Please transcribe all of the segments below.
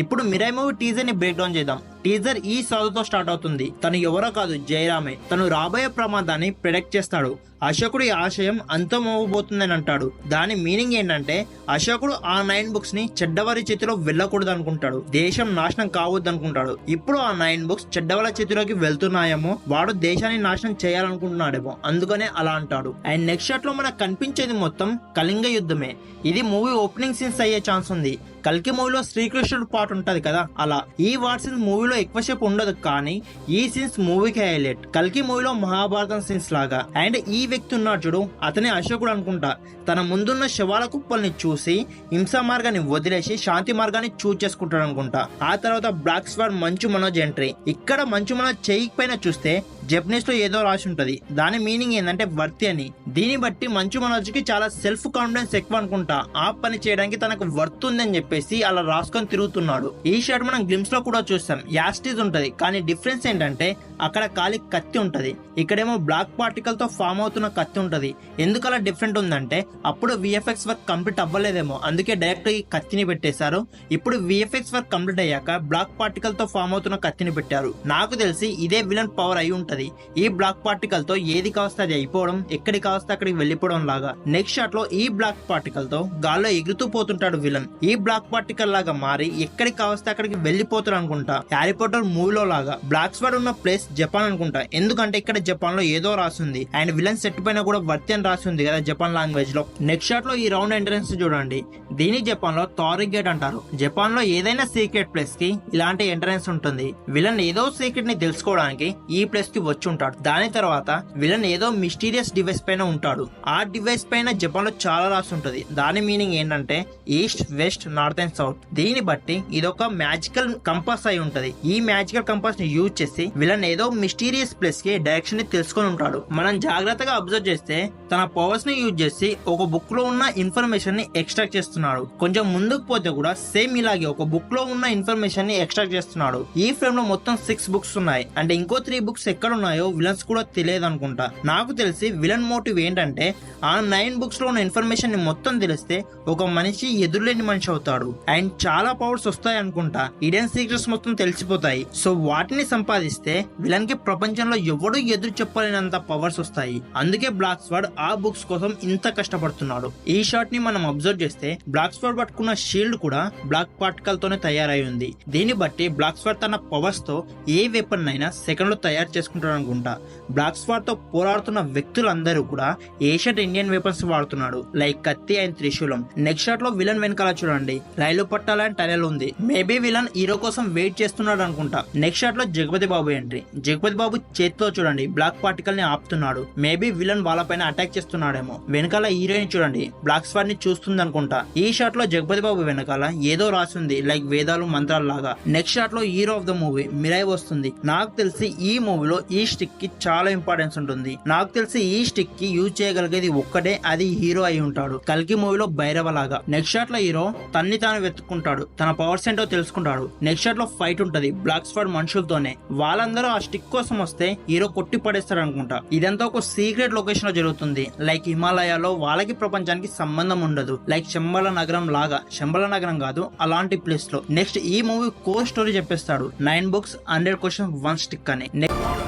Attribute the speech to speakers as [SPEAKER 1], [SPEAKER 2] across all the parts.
[SPEAKER 1] ఇప్పుడు Mirai movie teaser ని break down చేద్దాం. టీజర్ ఈ సాధుతో స్టార్ట్ అవుతుంది. తను ఎవరో కాదు, జయరామే. తను రాబోయే ప్రమాదాన్ని ప్రెడిక్ట్ చేస్తాడు. అశోకుడి ఆశయం అంతమవబోతుందని అంటాడు. దాని మీనింగ్ ఏంటంటే అశోకుడు ఆ 9 బుక్స్ ని చెడ్డవారి చేతిలో వెళ్ళకూడదు అనుకుంటాడు. దేశం నాశనం కావద్దు అనుకుంటాడు. ఇప్పుడు ఆ 9 బుక్స్ చెడ్డవాళ్ళ చేతిలోకి వెళ్తున్నాయేమో, వాడు దేశాన్ని నాశనం చేయాలనుకుంటున్నాడేమో, అందుకనే అలా అంటాడు. అండ్ నెక్స్ట్ షాట్ లో మనకు కనిపించేది మొత్తం కళింగ యుద్ధమే. ఇది మూవీ ఓపెనింగ్ సీన్స్ అయ్యే ఛాన్స్ ఉంది. కల్కి మూవీలో శ్రీకృష్ణుడు పాట ఉంటది కదా, అలా. ఈ వార్ సీన్స్ మూవీలో ఎక్కువసేపు ఉండదు, కానీ ఈ సీన్స్ మూవీకి హైలైట్. కల్కి మూవీలో మహాభారతం సీన్స్ లాగా. అండ్ ఈ వ్యక్తి ఉన్నాడు చూడు, అతనే అశోకుడు అనుకుంటా. తన ముందున్న శవాల కుప్పల్ని చూసి హింసా మార్గాన్ని వదిలేసి శాంతి మార్గాన్ని చూజ్ చేసుకుంటాడు అనుకుంటా. ఆ తర్వాత black sword Manchu Manoj entry. ఇక్కడ మంచు మనోజ్ చెయ్యి పైన చూస్తే జపనీస్ లో ఏదో రాసి ఉంటది. దాని మీనింగ్ ఏంటంటే వర్తి అని. దీన్ని బట్టి మంచు మనోజ్ కి చాలా సెల్ఫ్ కాన్ఫిడెన్స్ ఎక్కువ అనుకుంటా. ఆ పని చేయడానికి తనకు వర్త్ ఉందని చెప్పేసి అలా రాసుకొని తిరుగుతున్నాడు. ఈ షాట్ మనం గ్లిమ్స్ లో కూడా చూస్తాం. యాస్టీజ్ ఉంటది, కానీ డిఫరెన్స్ ఏంటంటే అక్కడ ఖాళీ కత్తి ఉంటది, ఇక్కడేమో బ్లాక్ పార్టికల్ తో ఫామ్ అవుతున్న కత్తి ఉంటది. ఎందుకు అలా డిఫరెంట్ ఉందంటే అప్పుడు విఎఫ్ఎక్స్ వర్క్ కంప్లీట్ అవ్వలేదేమో, అందుకే డైరెక్ట్ ఈ కత్తిని పెట్టేశారు. ఇప్పుడు విఎఫ్ఎక్స్ వర్క్ కంప్లీట్ అయ్యాక బ్లాక్ పార్టికల్ తో ఫామ్ అవుతున్న కత్తిని పెట్టారు. నాకు తెలిసి ఇదే విలన్ పవర్ అయి ఉంటది. ఈ బ్లాక్ పార్టికల్ తో ఏది కావస్తే అది అయిపోవడం, ఎక్కడికి కావస్తే అక్కడికి వెళ్లిపోవడం లాగా. నెక్స్ట్ షాట్ లో ఈ బ్లాక్ పార్టికల్ తో గాల్లో ఎగురుతూ పోతుంటాడు విలన్. ఈ బ్లాక్ పార్టికల్ లాగా మారి ఎక్కడికి కావస్తే అక్కడికి వెళ్లిపోతాడు అనుకుంటా. హ్యారీ పాటర్ మూవీలో లాగా. బ్లాక్ స్వార్డ్ ఉన్న ప్లేస్ జపాన్ అనుకుంటా, ఎందుకంటే ఇక్కడ జపాన్ లో ఏదో రాసింది. అండ్ విలన్ సెట్ పైన కూడా వర్తి అని రాసి ఉంది కదా జపాన్ లాంగ్వేజ్ లో. నెక్స్ట్ షాట్ లో ఈ రౌండ్ ఎంట్రన్స్ చూడండి. దీని జపాన్ లో టారిక్ గేట్ అంటారు. జపాన్ లో ఏదైనా సీక్రెట్ ప్లేస్ కి ఇలాంటి ఎంట్రన్స్ ఉంటుంది. విలన్ ఏదో సీక్రెట్ ని తెలుసుకోవడానికి ఈ ప్లేస్ కి వచ్చి ఉంటాడు. దాని తర్వాత విలన్ ఏదో మిస్టీరియస్ డివైస్ పైన ఉంటాడు. ఆ డివైస్ పైన జపాన్ లో చాలా రాసి ఉంటది. దాని మీనింగ్ ఏంటంటే east, west, north and south. దీన్ని బట్టి ఇదొక మ్యాజికల్ కంపాస్ అయి ఉంటది. ఈ మ్యాజికల్ కంపాస్ ని యూజ్ చేసి విలన్ ఏదో మిస్టీరియస్ ప్లేస్ కి డైరెక్షన్ ని తెలుసుకొని ఉంటాడు. మనం జాగ్రత్తగా అబ్జర్వ్ చేస్తే తన పవర్స్ ని యూజ్ చేసి ఒక బుక్ లో ఉన్న ఇన్ఫర్మేషన్ ని ఎక్స్ట్రాక్ట్ చేస్తున్నాడు. కొంచెం ముందుకు పోతే కూడా సేమ్ ఇలాగే ఒక బుక్ లో ఉన్న ఇన్ఫర్మేషన్ ని ఎక్స్ట్రాక్ట్ చేస్తున్నాడు. ఈ ఫ్రేమ్ లో మొత్తం 6 బుక్స్ ఉన్నాయి. అంటే ఇంకో 3 బుక్స్ ఎక్కడ ఉన్నాయో విలన్స్ కూడా తెలియదు అనుకుంటా. నాకు తెలిసి విలన్ మోటివ్ ఏంటంటే ఆ 9 బుక్స్ లో ఉన్న ఇన్ఫర్మేషన్ ని మొత్తం తెలిస్తే ఒక మనిషి ఎదురులేని మనిషి అవుతాడు. అండ్ చాలా పవర్స్ వస్తాయి అనుకుంటా. ఇడెన్ సీక్రెట్స్ మొత్తం తెలిసిపోతాయి. సో వాటిని సంపాదిస్తే విలన్ కి ప్రపంచంలో ఎవడు ఎదురు చెప్పలేనంత పవర్స్ వస్తాయి. అందుకే బ్లాక్ స్వార్డ్ ఆ బుక్స్ కోసం ఇంత కష్టపడుతున్నాడు. ఈ షాట్ ని మనం అబ్జర్వ్ చేస్తే బ్లాక్ స్వార్డ్ పట్టుకున్న షీల్డ్ కూడా బ్లాక్ పార్టికల్ తోనే తయారై ఉంది. దీన్ని బట్టి బ్లాక్ స్వార్డ్ తన పవర్స్ తో ఏ వెపన్ అయినా సెకండ్ లో తయారు చేసుకుంటాడు అనుకుంటా. బ్లాక్ స్వార్డ్ తో పోరాడుతున్న వ్యక్తులందరూ కూడా ఏషియన్ ఇండియన్ వెపన్స్ వాడుతున్నాడు, లైక్ కత్తి అండ్ త్రిశూలం. నెక్స్ట్ షాట్ లో విలన్ వెనకాల చూడండి, రైలు పట్టాల అండ్ టనెల్ ఉంది. మేబీ విలన్ హీరో కోసం వెయిట్ చేస్తున్నాడు అనుకుంటా. నెక్స్ట్ షాట్ లో జగపతి బాబు ఎంట్రీ. జగపతి బాబు చేతితో చూడండి బ్లాక్ పార్టికల్ ని ఆపుతున్నాడు. మేబీ విలన్ వాళ్ళపైన అటాక్ చేస్తున్నాడేమో. వెనకాల హీరోయిన్ చూడండి బ్లాక్ స్వార్డ్ ని చూస్తుంది అనుకుంటా. ఈ షాట్ లో జగపతి బాబు వెనకాల ఏదో రాసి ఉంది, లైక్ వేదాలు మంత్రాలు లాగా. నెక్స్ట్ షాట్ లో hero of the movie Mirai వస్తుంది. నాకు తెలిసి ఈ మూవీలో ఈ స్టిక్ కి చాలా ఇంపార్టెన్స్ ఉంటుంది. నాకు తెలిసి ఈ స్టిక్ కి యూజ్ చేయగలిగేది ఒక్కటే, అది హీరో అయి ఉంటాడు. కల్కి మూవీలో భైరవ లాగా. నెక్స్ట్ షాట్ లో హీరో తన్ని తాను వెతుక్కుంటాడు, తన పవర్స్ ఏంటో తెలుసుకుంటాడు. నెక్స్ట్ షాట్ లో ఫైట్ ఉంటది బ్లాక్ స్వార్డ్ మనుషులతోనే. వాళ్ళందరూ ఆ స్టిక్ కోసం వస్తే హీరో కొట్టి పడేస్తాడు అనుకుంటా. ఇదంతా ఒక సీక్రెట్ లొకేషన్ లో జరుగుతుంది, లైక్ హిమాలయాలో. వాళ్ళకి ప్రపంచానికి సంబంధం ఉండదు, లైక్ శంబల నగరం లాగా. శంబల నగరం కాదు, అలాంటి ప్లేస్ లో. నెక్స్ట్ ఈ మూవీ కోర్ స్టోరీ చెప్పేస్తాడు. 9 బుక్స్ 100 క్వశ్చన్స్ 1 స్టిక్ అని.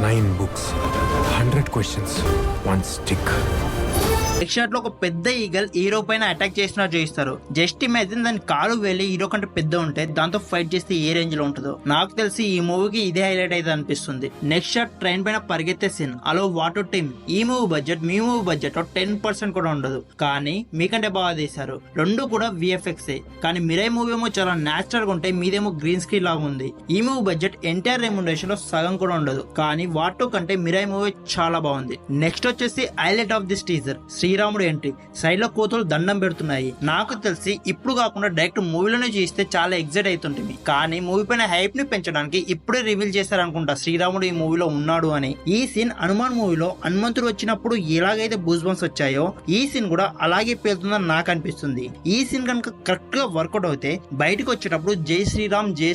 [SPEAKER 2] 9 books, 100 questions, 1 stick.
[SPEAKER 1] Next shot లో ఒక పెద్ద ఈగల్ హీరో పైన అటాక్ చేసినట్టు చూపిస్తారు. జస్ట్ ఇమాజిన్ దాని కాలు వెళ్ళి హీరో కంటే పెద్ద ఉంటే దాంతో ఫైట్ చేస్తే ఏ రేంజ్ లో ఉంటుందో. నాకు తెలిసి ఈ మూవీకి ఇదే హైలైట్ అయితే అనిపిస్తుంది. నెక్స్ట్ షాట్ ట్రైన్ పైన పరిగెత్తే సీన్. అలో వాటర్ టీమ్. ఈ మూవీ బడ్జెట్ మీ మూవీ బడ్జెట్ 10% కూడా ఉండదు, కానీ మీకంటే బాగా తీశారు. రెండు కూడా విఎఫ్ఎక్స్. కానీ మిరాయి మూవీ ఏమో చాలా నేచురల్ గా ఉంటే, మీదేమో గ్రీన్ స్క్రీన్ లాగా ఉంది. ఈ మూవీ బడ్జెట్ ఎంటైర్ రెమ్యునరేషన్ లో సగం కూడా ఉండదు, కానీ వాటో కంటే మిరాయి మూవీ చాలా బాగుంది. నెక్స్ట్ వచ్చేసి హైలైట్ ఆఫ్ దిస్ టీజర్, శ్రీరాముడు ఎంట్రీ. సైడ్ లో కోతులు దండం పెడుతున్నాయి. నాకు తెలిసి ఇప్పుడు కాకుండా డైరెక్ట్ మూవీలోనే చూస్తే చాలా ఎగ్జైట్ అవుతుంటుంది, కానీ మూవీ పైన హైప్ ని పెంచడానికి ఇప్పుడే రివీల్ చేశారనుకుంటా శ్రీరాముడు ఈ మూవీలో ఉన్నాడు అని. ఈ సీన్ హనుమాన్ మూవీలో హనుమంతుడు వచ్చినప్పుడు ఎలాగైతే బూస్ బంప్స్ వచ్చాయో, ఈ సీన్ కూడా అలాగే పేలుతుందని నాకు అనిపిస్తుంది. ఈ సీన్ కనుక కరెక్ట్ గా వర్కౌట్ అయితే బయటకు వచ్చేటప్పుడు జై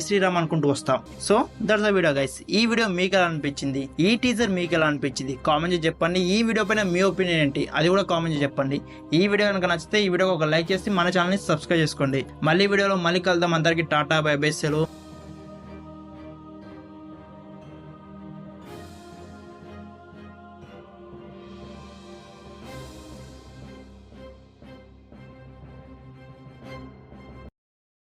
[SPEAKER 1] శ్రీరామ్ అనుకుంటూ వస్తాం. So that's the video guys. ఈ వీడియో మీకు ఎలా అనిపించింది? ఈ టీజర్ మీకు ఎలా అనిపించింది? కామెంట్ చేసి చెప్పండి. ఈ వీడియో పైన మీ ఒపీనియన్ ఏంటి అది కూడా కామెంట్ కామెంట్ చేసి చెప్పండి. ఈ వీడియో కనుక నచ్చితే ఈ వీడియోకి ఒక లైక్ చేసి మన ఛానల్ని సబ్స్క్రైబ్ చేసుకోండి. మళ్ళీ వీడియోలో మళ్ళీ కలుద్దాం. అందరికీ టాటా బై బై సెలవు.